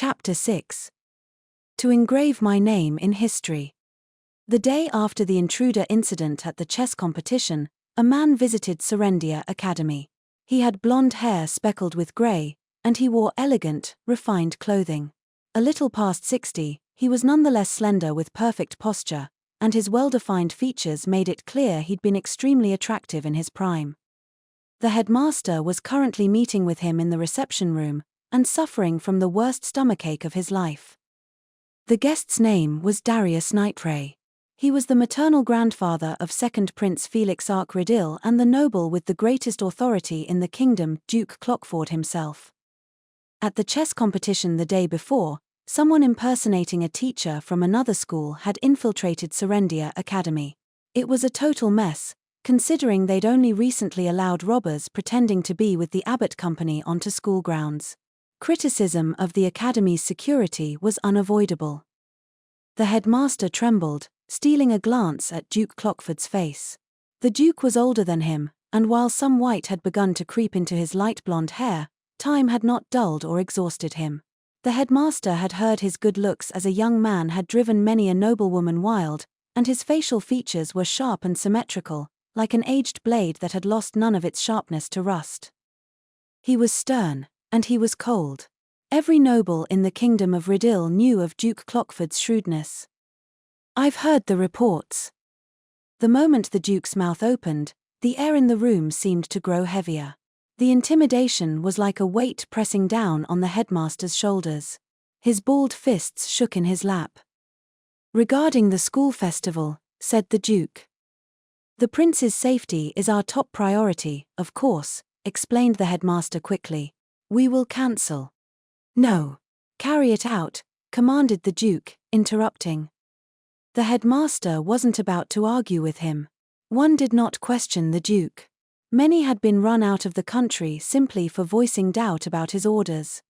Chapter 6. To engrave my name in history. The day after the intruder incident at the chess competition, a man visited Serendia Academy. He had blonde hair speckled with grey, and he wore elegant, refined clothing. A little past 60, he was nonetheless slender with perfect posture, and his well-defined features made it clear he'd been extremely attractive in his prime. The headmaster was currently meeting with him in the reception room, and suffering from the worst stomachache of his life. The guest's name was Darius Nightray. He was the maternal grandfather of second Prince Felix Arc-Ridil and the noble with the greatest authority in the kingdom, Duke Clockford himself. At the chess competition the day before, someone impersonating a teacher from another school had infiltrated Serendia Academy. It was a total mess, considering they'd only recently allowed robbers pretending to be with the Abbott Company onto school grounds. Criticism of the academy's security was unavoidable. The headmaster trembled, stealing a glance at Duke Clockford's face. The Duke was older than him, and while some white had begun to creep into his light blonde hair, time had not dulled or exhausted him. The headmaster had heard his good looks as a young man had driven many a noblewoman wild, and his facial features were sharp and symmetrical, like an aged blade that had lost none of its sharpness to rust. He was stern, and he was cold. Every noble in the kingdom of Ridil knew of Duke Clockford's shrewdness. "I've heard the reports." The moment the Duke's mouth opened, the air in the room seemed to grow heavier. The intimidation was like a weight pressing down on the headmaster's shoulders. His balled fists shook in his lap. "Regarding the school festival," said the Duke. "The prince's safety is our top priority, of course," explained the headmaster quickly. "We will cancel." "No. Carry it out," commanded the Duke, interrupting. The headmaster wasn't about to argue with him. One did not question the Duke. Many had been run out of the country simply for voicing doubt about his orders.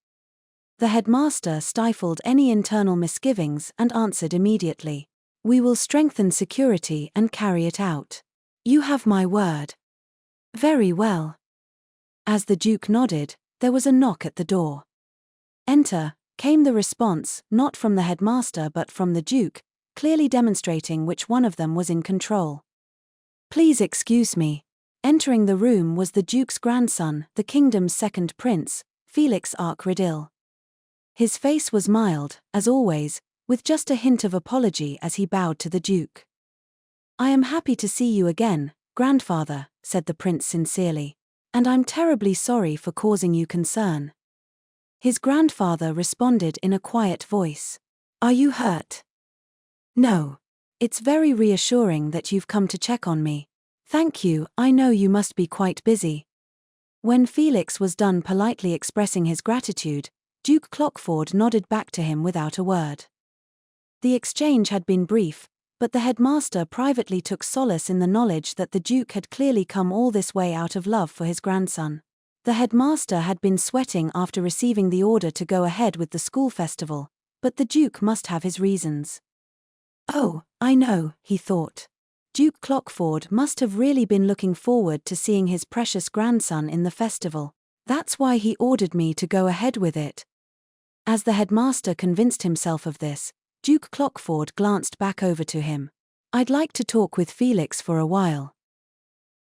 The headmaster stifled any internal misgivings and answered immediately. "We will strengthen security and carry it out. You have my word." "Very well." As the Duke nodded, there was a knock at the door. "Enter," came the response, not from the headmaster but from the Duke, clearly demonstrating which one of them was in control. "Please excuse me." Entering the room was the Duke's grandson, the kingdom's second prince, Felix Arc-Ridil. His face was mild, as always, with just a hint of apology as he bowed to the Duke. "I am happy to see you again, grandfather," said the prince sincerely. "And I'm terribly sorry for causing you concern." His grandfather responded in a quiet voice. "Are you hurt?" "No. It's very reassuring that you've come to check on me." "Thank you, I know you must be quite busy." When Felix was done politely expressing his gratitude, Duke Clockford nodded back to him without a word. The exchange had been brief, but the headmaster privately took solace in the knowledge that the Duke had clearly come all this way out of love for his grandson. The headmaster had been sweating after receiving the order to go ahead with the school festival, but the Duke must have his reasons. "Oh, I know," he thought. Duke Clockford must have really been looking forward to seeing his precious grandson in the festival. That's why he ordered me to go ahead with it. As the headmaster convinced himself of this, Duke Clockford glanced back over to him. "I'd like to talk with Felix for a while."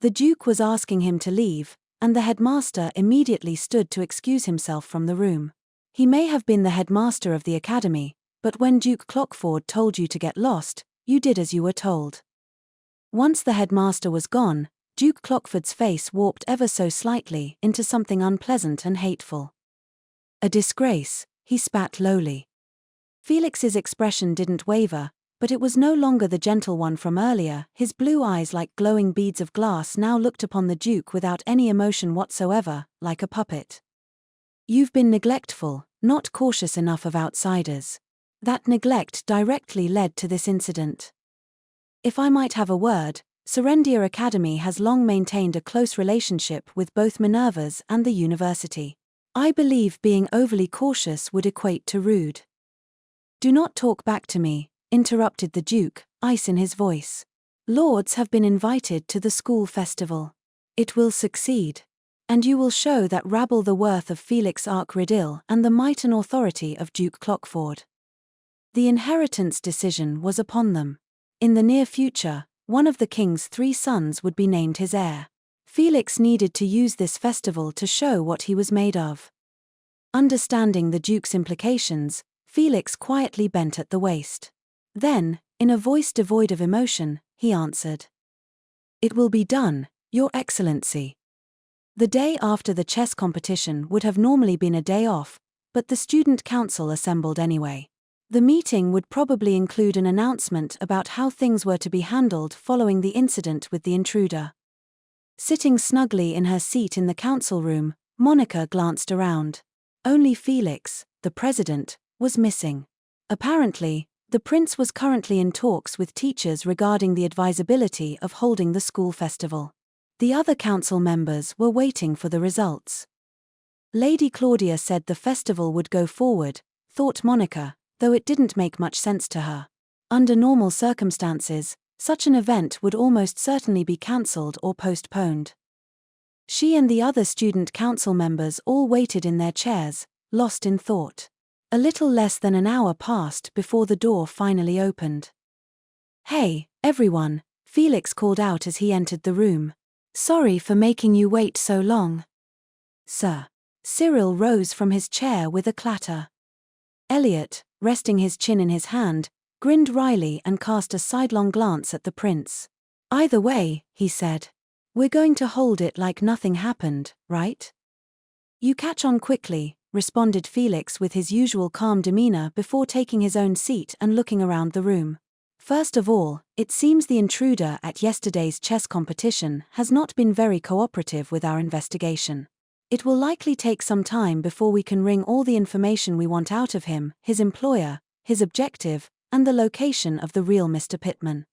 The Duke was asking him to leave, and the headmaster immediately stood to excuse himself from the room. He may have been the headmaster of the academy, but when Duke Clockford told you to get lost, you did as you were told. Once the headmaster was gone, Duke Clockford's face warped ever so slightly into something unpleasant and hateful. "A disgrace," he spat lowly. Felix's expression didn't waver, but it was no longer the gentle one from earlier. His blue eyes, like glowing beads of glass, now looked upon the Duke without any emotion whatsoever, like a puppet. "You've been neglectful, not cautious enough of outsiders. That neglect directly led to this incident. If I might have a word, Serendia Academy has long maintained a close relationship with both Minerva's and the university. I believe being overly cautious would equate to rude." "Do not talk back to me," interrupted the Duke, ice in his voice. "Lords have been invited to the school festival. It will succeed." And you will show that rabble the worth of Felix Arc-Riddil and the might and authority of Duke Clockford. The inheritance decision was upon them. In the near future, one of the king's 3 sons would be named his heir. Felix needed to use this festival to show what he was made of. Understanding the Duke's implications, Felix quietly bent at the waist. Then, in a voice devoid of emotion, he answered, "It will be done, Your Excellency." The day after the chess competition would have normally been a day off, but the student council assembled anyway. The meeting would probably include an announcement about how things were to be handled following the incident with the intruder. Sitting snugly in her seat in the council room, Monica glanced around. Only Felix, the president, was missing. Apparently, the prince was currently in talks with teachers regarding the advisability of holding the school festival. The other council members were waiting for the results. Lady Claudia said the festival would go forward, thought Monica, though it didn't make much sense to her. Under normal circumstances, such an event would almost certainly be cancelled or postponed. She and the other student council members all waited in their chairs, lost in thought. A little less than an hour passed before the door finally opened. "Hey, everyone," Felix called out as he entered the room. "Sorry for making you wait so long." "Sir." Cyril rose from his chair with a clatter. Elliot, resting his chin in his hand, grinned wryly and cast a sidelong glance at the prince. "Either way," he said, "we're going to hold it like nothing happened, right?" "You catch on quickly," responded Felix with his usual calm demeanor before taking his own seat and looking around the room. "First of all, it seems the intruder at yesterday's chess competition has not been very cooperative with our investigation. It will likely take some time before we can wring all the information we want out of him, his employer, his objective, and the location of the real Mr. Pittman."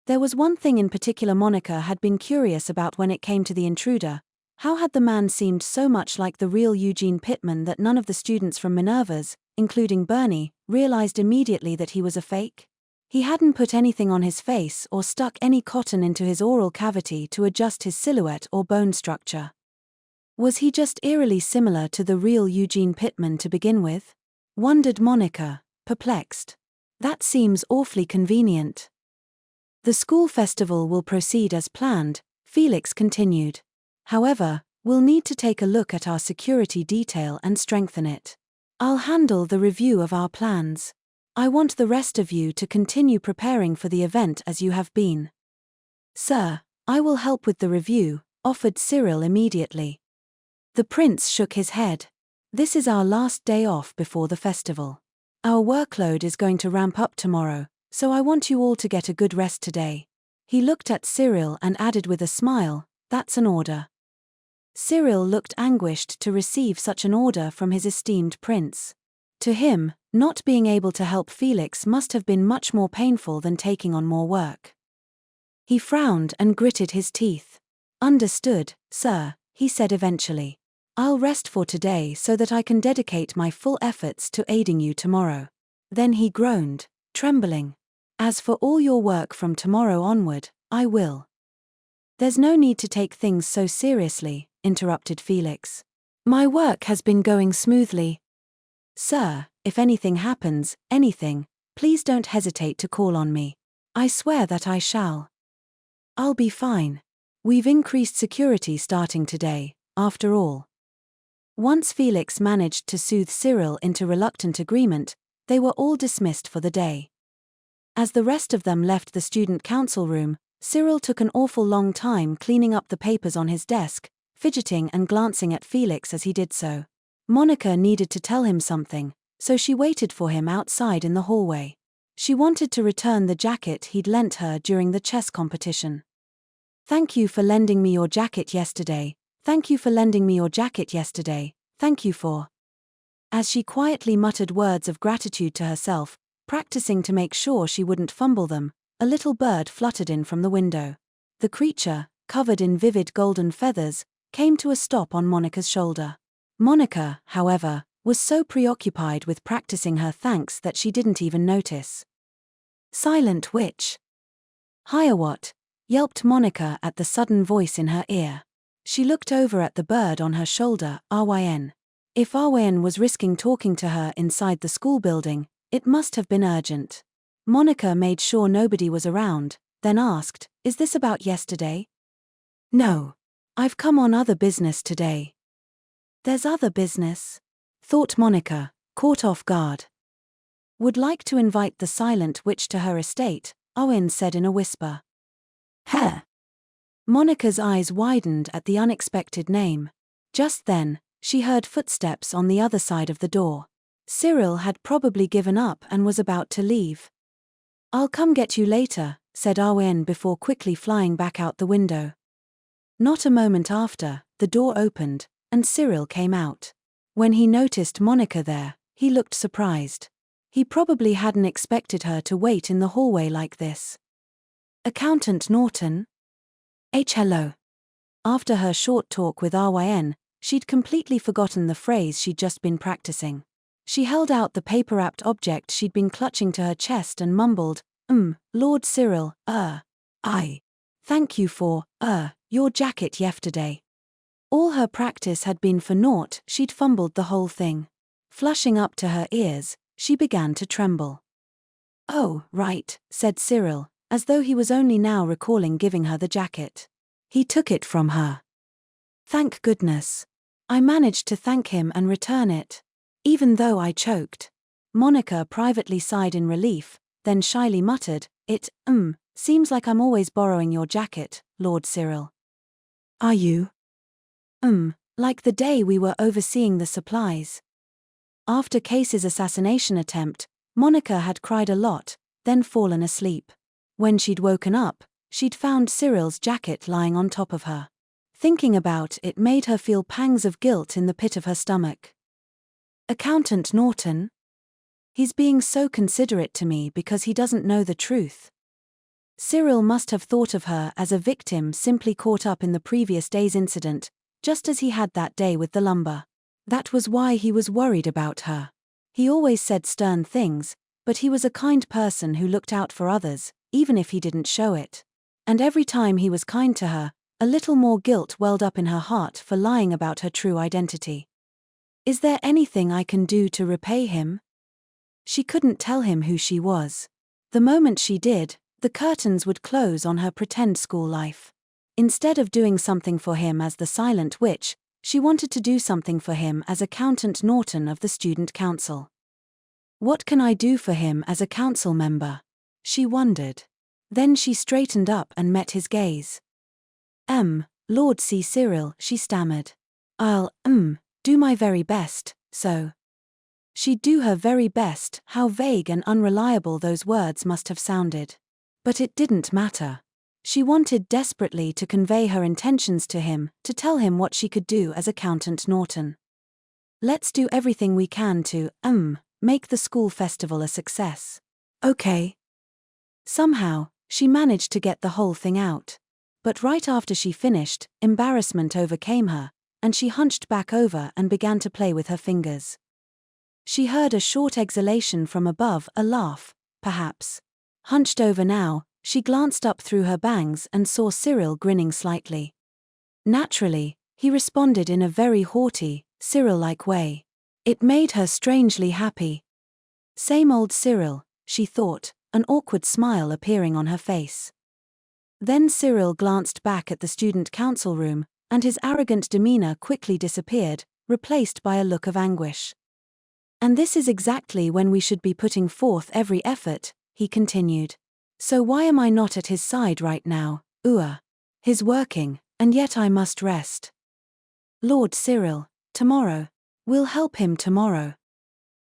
There was one thing in particular Monica had been curious about when it came to the intruder. How had the man seemed so much like the real Eugene Pittman that none of the students from Minerva's, including Bernie, realized immediately that he was a fake? He hadn't put anything on his face or stuck any cotton into his oral cavity to adjust his silhouette or bone structure. Was he just eerily similar to the real Eugene Pittman to begin with? Wondered Monica, perplexed. That seems awfully convenient. "The school festival will proceed as planned," Felix continued. "However, we'll need to take a look at our security detail and strengthen it. I'll handle the review of our plans. I want the rest of you to continue preparing for the event as you have been." "Sir, I will help with the review," offered Cyril immediately. The prince shook his head. "This is our last day off before the festival. Our workload is going to ramp up tomorrow, so I want you all to get a good rest today." He looked at Cyril and added with a smile, "That's an order." Cyril looked anguished to receive such an order from his esteemed prince. To him, not being able to help Felix must have been much more painful than taking on more work. He frowned and gritted his teeth. "Understood, sir," he said eventually. "I'll rest for today so that I can dedicate my full efforts to aiding you tomorrow." Then he groaned, trembling. "As for all your work from tomorrow onward, I will." "There's no need to take things so seriously," interrupted Felix. "My work has been going smoothly. Sir, if anything happens, anything, please don't hesitate to call on me. I swear that I shall. I'll be fine. We've increased security starting today, after all." Once Felix managed to soothe Cyril into reluctant agreement, they were all dismissed for the day. As the rest of them left the student council room, Cyril took an awful long time cleaning up the papers on his desk, fidgeting and glancing at Felix as he did so. Monica needed to tell him something, so she waited for him outside in the hallway. She wanted to return the jacket he'd lent her during the chess competition. "Thank you for lending me your jacket yesterday. Thank you for lending me your jacket yesterday. Thank you for..." As she quietly muttered words of gratitude to herself, practicing to make sure she wouldn't fumble them, a little bird fluttered in from the window. The creature, covered in vivid golden feathers, came to a stop on Monica's shoulder. Monica, however, was so preoccupied with practicing her thanks that she didn't even notice. "Silent witch." "Hiya what?" yelped Monica at the sudden voice in her ear. She looked over at the bird on her shoulder, Ryn. If Ryn was risking talking to her inside the school building, it must have been urgent. Monica made sure nobody was around, then asked, "Is this about yesterday?" "No. I've come on other business today." "There's other business?" thought Monica, caught off guard. "Would like to invite the silent witch to her estate," Ryn said in a whisper. "Huh?" Monica's eyes widened at the unexpected name. Just then, she heard footsteps on the other side of the door. Cyril had probably given up and was about to leave. "I'll come get you later," said Ryn before quickly flying back out the window. Not a moment after, the door opened, and Cyril came out. When he noticed Monica there, he looked surprised. He probably hadn't expected her to wait in the hallway like this. "Accountant Norton?" Hello." After her short talk with Ryn, she'd completely forgotten the phrase she'd just been practicing. She held out the paper-wrapped object she'd been clutching to her chest and mumbled, Lord Cyril, I thank you for, your jacket yesterday." All her practice had been for naught, she'd fumbled the whole thing. Flushing up to her ears, she began to tremble. "Oh, right," said Cyril, as though he was only now recalling giving her the jacket. He took it from her. "Thank goodness. I managed to thank him and return it. Even though I choked." Monica privately sighed in relief, then shyly muttered, "It, seems like I'm always borrowing your jacket, Lord Cyril." "Are you?" Like the day we were overseeing the supplies." After Casey's assassination attempt, Monica had cried a lot, then fallen asleep. When she'd woken up, she'd found Cyril's jacket lying on top of her. Thinking about it made her feel pangs of guilt in the pit of her stomach. "Accountant Norton? He's being so considerate to me because he doesn't know the truth." Cyril must have thought of her as a victim simply caught up in the previous day's incident, just as he had that day with the lumber. That was why he was worried about her. He always said stern things, but he was a kind person who looked out for others, even if he didn't show it. And every time he was kind to her, a little more guilt welled up in her heart for lying about her true identity. "Is there anything I can do to repay him?" She couldn't tell him who she was. The moment she did, the curtains would close on her pretend school life. Instead of doing something for him as the silent witch, she wanted to do something for him as Accountant Norton of the Student Council. "What can I do for him as a council member?" she wondered. Then she straightened up and met his gaze. Lord C. Cyril," she stammered. "I'll, do my very best, so." She'd do her very best, how vague and unreliable those words must have sounded. But it didn't matter. She wanted desperately to convey her intentions to him, to tell him what she could do as Accountant Norton. "Let's do everything we can to, make the school festival a success." "Okay." Somehow, she managed to get the whole thing out. But right after she finished, embarrassment overcame her, and she hunched back over and began to play with her fingers. She heard a short exhalation from above, a laugh, perhaps. Hunched over now, she glanced up through her bangs and saw Cyril grinning slightly. Naturally, he responded in a very haughty, Cyril-like way. It made her strangely happy. Same old Cyril, she thought, an awkward smile appearing on her face. Then Cyril glanced back at the student council room, and his arrogant demeanor quickly disappeared, replaced by a look of anguish. "And this is exactly when we should be putting forth every effort," he continued. "So why am I not at his side right now? He's working, and yet I must rest. Lord Cyril, tomorrow. We'll help him tomorrow."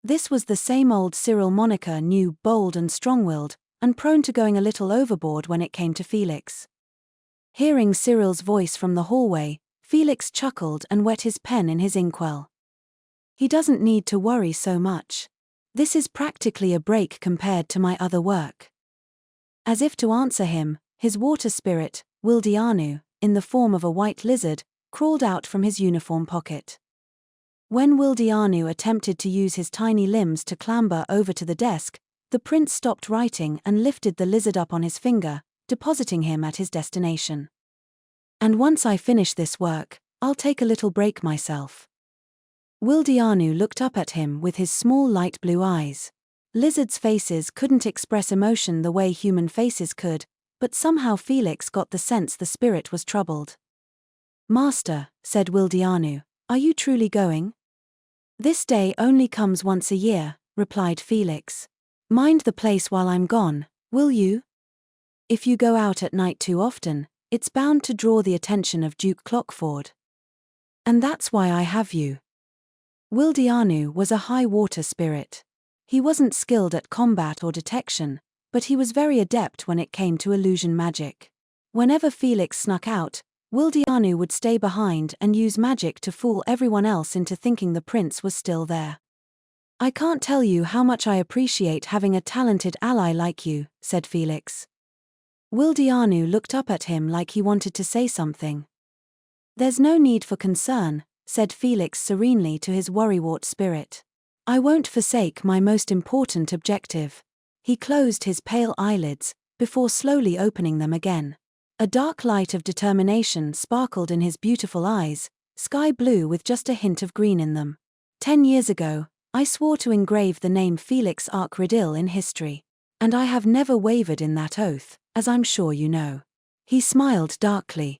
This was the same old Cyril Monica knew, bold and strong-willed, and prone to going a little overboard when it came to Felix. Hearing Cyril's voice from the hallway, Felix chuckled and wet his pen in his inkwell. "He doesn't need to worry so much. This is practically a break compared to my other work." As if to answer him, his water spirit, Wildianu, in the form of a white lizard, crawled out from his uniform pocket. When Wildianu attempted to use his tiny limbs to clamber over to the desk, the prince stopped writing and lifted the lizard up on his finger, depositing him at his destination. And once I finish this work, I'll take a little break myself. Wildianu looked up at him with his small light blue eyes. Lizards' faces couldn't express emotion the way human faces could, but somehow Felix got the sense the spirit was troubled. Master, said Wildianu, are you truly going? This day only comes once a year, replied Felix. Mind the place while I'm gone, will you? If you go out at night too often, it's bound to draw the attention of Duke Clockford. And that's why I have you. Wildianu was a high-water spirit. He wasn't skilled at combat or detection, but he was very adept when it came to illusion magic. Whenever Felix snuck out, Wildianu would stay behind and use magic to fool everyone else into thinking the prince was still there. I can't tell you how much I appreciate having a talented ally like you, said Felix. Wildianu looked up at him like he wanted to say something. There's no need for concern, said Felix serenely to his worrywart spirit. I won't forsake my most important objective. He closed his pale eyelids, before slowly opening them again. A dark light of determination sparkled in his beautiful eyes, sky blue with just a hint of green in them. 10 years ago, I swore to engrave the name Felix Arkridil in history. And I have never wavered in that oath, as I'm sure you know. He smiled darkly.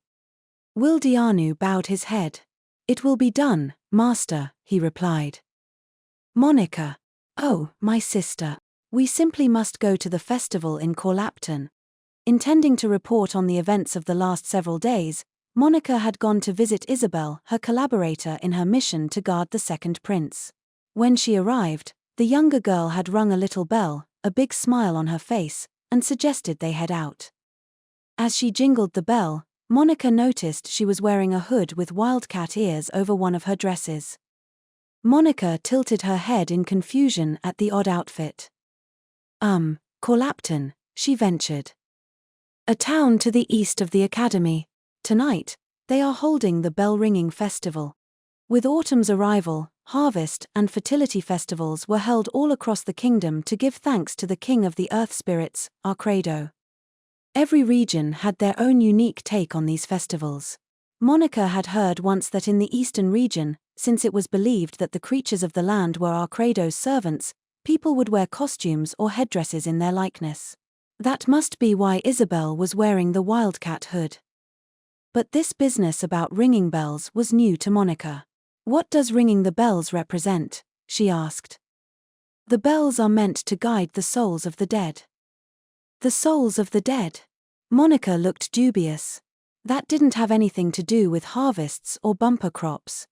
Wildianu bowed his head. It will be done, master, he replied. Monica. Oh, my sister. We simply must go to the festival in Corlapton. Intending to report on the events of the last several days, Monica had gone to visit Isabel, her collaborator in her mission to guard the second prince. When she arrived, the younger girl had rung a little bell, a big smile on her face, and suggested they head out. As she jingled the bell, Monica noticed she was wearing a hood with wildcat ears over one of her dresses. Monica tilted her head in confusion at the odd outfit. Corlapton, she ventured. A town to the east of the academy. Tonight, they are holding the bell-ringing festival. With autumn's arrival, harvest and fertility festivals were held all across the kingdom to give thanks to the king of the earth spirits, Arkredo. Every region had their own unique take on these festivals. Monica had heard once that in the eastern region, since it was believed that the creatures of the land were Arkredo's servants, people would wear costumes or headdresses in their likeness. That must be why Isabel was wearing the wildcat hood. But this business about ringing bells was new to Monica. What does ringing the bells represent? She asked. The bells are meant to guide the souls of the dead. The souls of the dead? Monica looked dubious. That didn't have anything to do with harvests or bumper crops.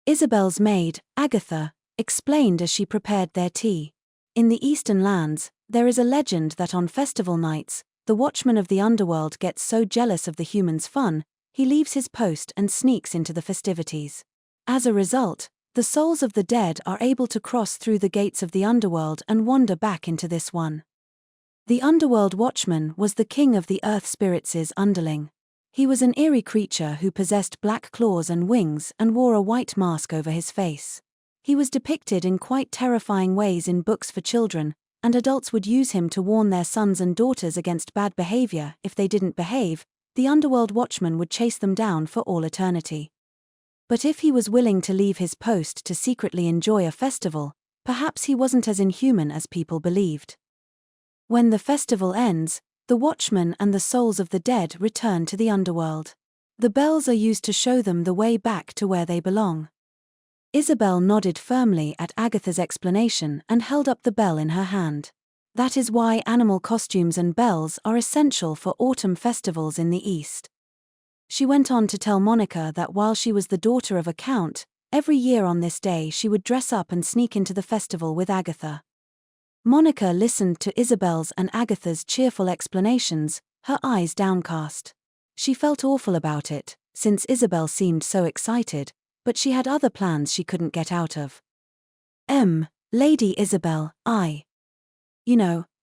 Isabel's maid, Agatha, explained as she prepared their tea. In the eastern lands, there is a legend that on festival nights, the watchman of the underworld gets so jealous of the humans' fun, he leaves his post and sneaks into the festivities. As a result, the souls of the dead are able to cross through the gates of the underworld and wander back into this one. The underworld watchman was the king of the earth spirits' underling. He was an eerie creature who possessed black claws and wings and wore a white mask over his face. He was depicted in quite terrifying ways in books for children, and adults would use him to warn their sons and daughters against bad behavior. If they didn't behave, the underworld watchman would chase them down for all eternity. But if he was willing to leave his post to secretly enjoy a festival, perhaps he wasn't as inhuman as people believed. When the festival ends, the watchman and the souls of the dead return to the underworld. The bells are used to show them the way back to where they belong. Isabel nodded firmly at Agatha's explanation and held up the bell in her hand. That is why animal costumes and bells are essential for autumn festivals in the East. She went on to tell Monica that while she was the daughter of a count, every year on this day she would dress up and sneak into the festival with Agatha. Monica listened to Isabel's and Agatha's cheerful explanations, her eyes downcast. She felt awful about it, since Isabel seemed so excited, but she had other plans she couldn't get out of. Lady Isabel, I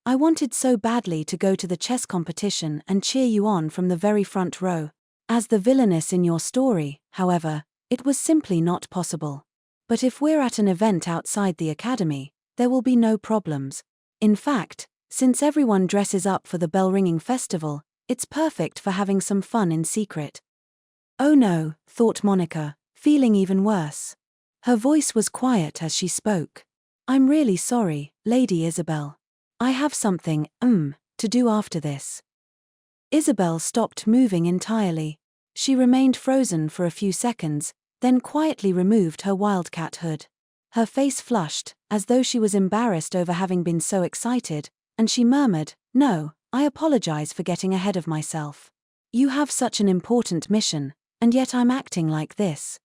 wanted so badly to go to the chess competition and cheer you on from the very front row. As the villainess in your story, however, it was simply not possible. But if we're at an event outside the academy, there will be no problems. In fact, since everyone dresses up for the bell-ringing festival, it's perfect for having some fun in secret. Oh no, thought Monica, feeling even worse. Her voice was quiet as she spoke. I'm really sorry, Lady Isabel. I have something, to do after this. Isabel stopped moving entirely. She remained frozen for a few seconds, then quietly removed her wildcat hood. Her face flushed, as though she was embarrassed over having been so excited, and she murmured, No, I apologize for getting ahead of myself. You have such an important mission, and yet I'm acting like this.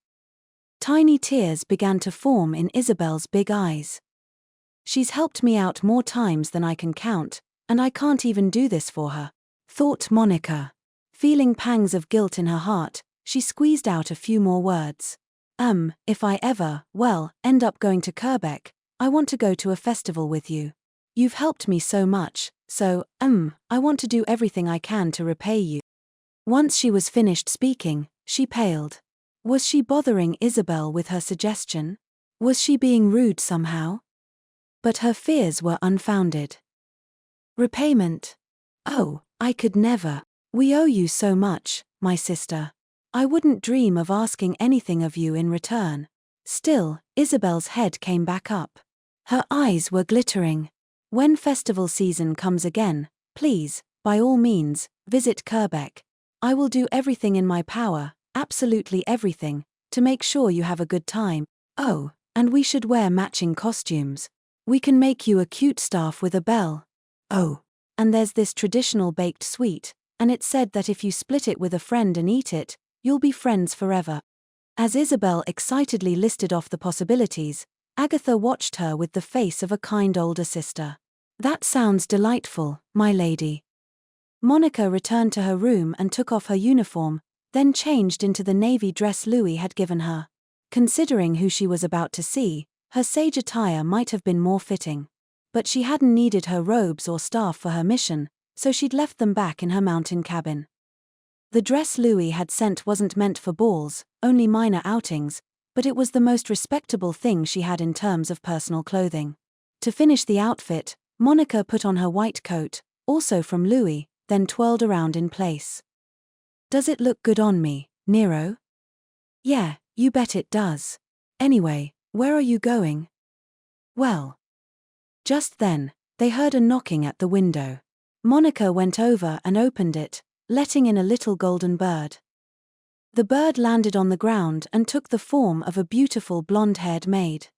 Tiny tears began to form in Isabel's big eyes. She's helped me out more times than I can count, and I can't even do this for her, thought Monica. Feeling pangs of guilt in her heart, she squeezed out a few more words. If I ever, end up going to Quebec, I want to go to a festival with you. You've helped me so much, so, I want to do everything I can to repay you. Once she was finished speaking, she paled. Was she bothering Isabel with her suggestion? Was she being rude somehow? But her fears were unfounded. Repayment? Oh, I could never. We owe you so much, my sister. I wouldn't dream of asking anything of you in return. Still, Isabel's head came back up. Her eyes were glittering. When festival season comes again, please, by all means, visit Quebec. I will do everything in my power, absolutely everything, to make sure you have a good time. Oh, and we should wear matching costumes. We can make you a cute staff with a bell. Oh, and there's this traditional baked sweet, and it's said that if you split it with a friend and eat it, you'll be friends forever. As Isabel excitedly listed off the possibilities, Agatha watched her with the face of a kind older sister. That sounds delightful, my lady. Monica returned to her room and took off her uniform, then changed into the navy dress Louis had given her. Considering who she was about to see, her sage attire might have been more fitting. But she hadn't needed her robes or staff for her mission, so she'd left them back in her mountain cabin. The dress Louis had sent wasn't meant for balls, only minor outings, but it was the most respectable thing she had in terms of personal clothing. To finish the outfit, Monica put on her white coat, also from Louis, then twirled around in place. Does it look good on me, Nero? Yeah, you bet it does. Anyway, where are you going? Well. Just then, they heard a knocking at the window. Monica went over and opened it, letting in a little golden bird. The bird landed on the ground and took the form of a beautiful blonde-haired maid.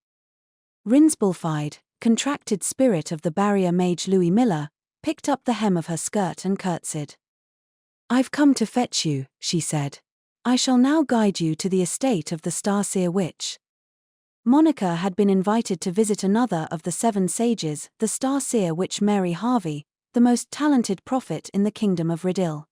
Rinsbulfied, contracted spirit of the barrier mage Louis Miller, picked up the hem of her skirt and curtsied. I've come to fetch you, she said. I shall now guide you to the estate of the Starseer Witch. Monica had been invited to visit another of the 7 sages, the Starseer Witch Mary Harvey, the most talented prophet in the kingdom of Riddil.